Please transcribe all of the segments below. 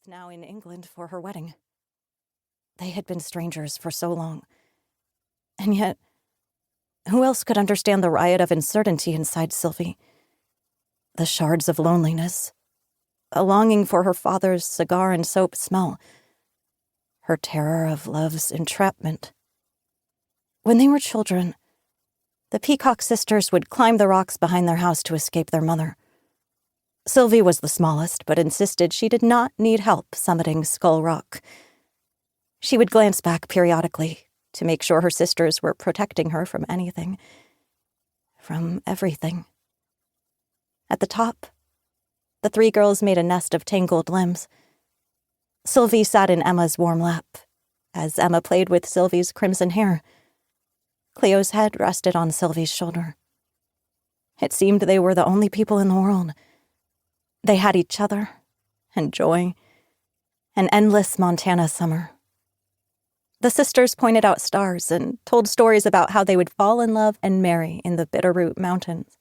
both now in England for her wedding. They had been strangers for so long. And yet, who else could understand the riot of uncertainty inside Sylvie? The shards of loneliness, a longing for her father's cigar and soap smell, her terror of love's entrapment. When they were children, the Peacock sisters would climb the rocks behind their house to escape their mother. Sylvie was the smallest, but insisted she did not need help summiting Skull Rock. She would glance back periodically to make sure her sisters were protecting her from anything, from everything. At the top, the three girls made a nest of tangled limbs. Sylvie sat in Emma's warm lap, as Emma played with Sylvie's crimson hair. Cleo's head rested on Sylvie's shoulder. It seemed they were the only people in the world. They had each other, and joy, an endless Montana summer. The sisters pointed out stars and told stories about how they would fall in love and marry in the Bitterroot Mountains.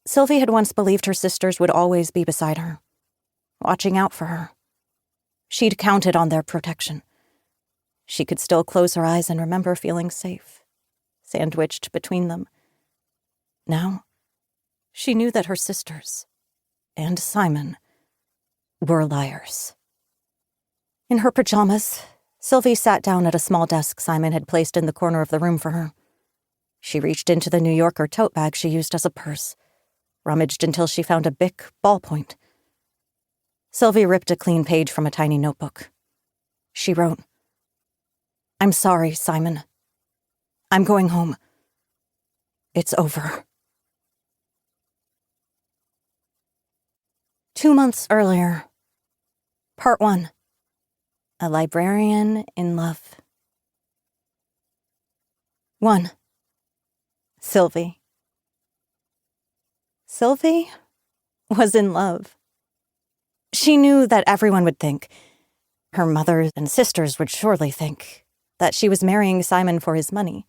Sylvie had once believed her sisters would always be beside her, watching out for her. She'd counted on their protection. She could still close her eyes and remember feeling safe, sandwiched between them. Now, she knew that her sisters, and Simon, were liars. In her pajamas, Sylvie sat down at a small desk Simon had placed in the corner of the room for her. She reached into the New Yorker tote bag she used as a purse, rummaged until she found a Bic ballpoint. Sylvie ripped a clean page from a tiny notebook. She wrote, "I'm sorry, Simon. I'm going home. It's over." 2 months earlier. Part 1. A Librarian in Love. 1. Sylvie. Sylvie was in love. She knew that everyone would think, her mother and sisters would surely think, that she was marrying Simon for his money.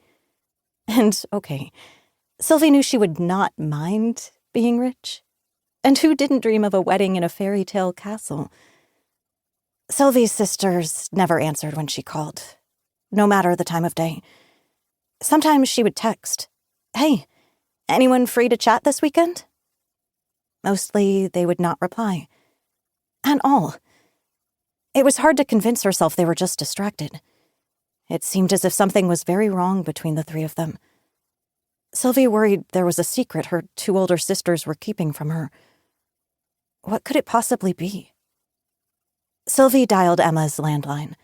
And, okay, Sylvie knew she would not mind being rich. And who didn't dream of a wedding in a fairy tale castle? Sylvie's sisters never answered when she called, no matter the time of day. Sometimes she would text, "Hey, anyone free to chat this weekend?" Mostly they would not reply. At all. It was hard to convince herself they were just distracted. It seemed as if something was very wrong between the three of them. Sylvie worried there was a secret her 2 older sisters were keeping from her. What could it possibly be? Sylvie dialed Emma's landline.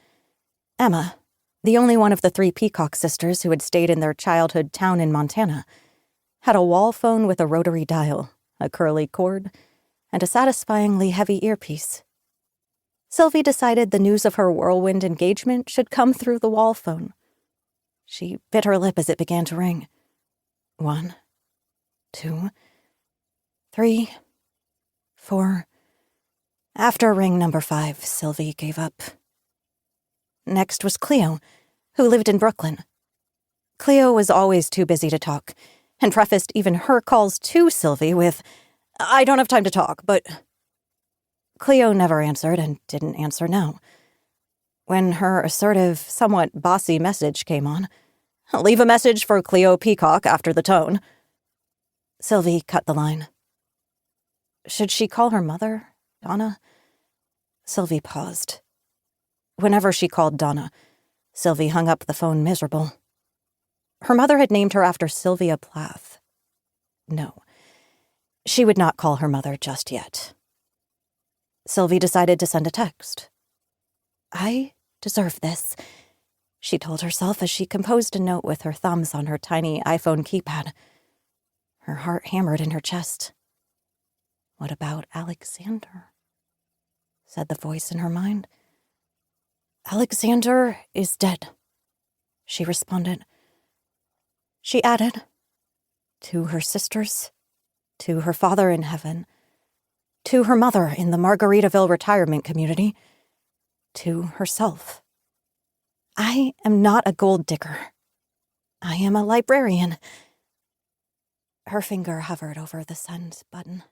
Emma, the only one of the 3 Peacock sisters who had stayed in their childhood town in Montana, had a wall phone with a rotary dial, a curly cord, and a satisfyingly heavy earpiece. Sylvie decided the news of her whirlwind engagement should come through the wall phone. She bit her lip as it began to ring. 1, 2, 3, 4. After ring number 5, Sylvie gave up. Next was Cleo, who lived in Brooklyn. Cleo was always too busy to talk, and prefaced even her calls to Sylvie with, "I don't have time to talk, but..." Cleo never answered and didn't answer now. When her assertive, somewhat bossy message came on, "Leave a message for Cleo Peacock after the tone," Sylvie cut the line. Should she call her mother, Donna? Sylvie paused. Whenever she called Donna, Sylvie hung up the phone miserable. Her mother had named her after Sylvia Plath. No, she would not call her mother just yet. Sylvie decided to send a text. "I deserve this," she told herself as she composed a note with her thumbs on her tiny iPhone keypad. Her heart hammered in her chest. "What about Alexander?" said the voice in her mind. "Alexander is dead," she responded. She added, "To her sisters, to her father in heaven, to her mother in the Margaritaville retirement community, to herself. I am not a gold digger. I am a librarian." Her finger hovered over the send button.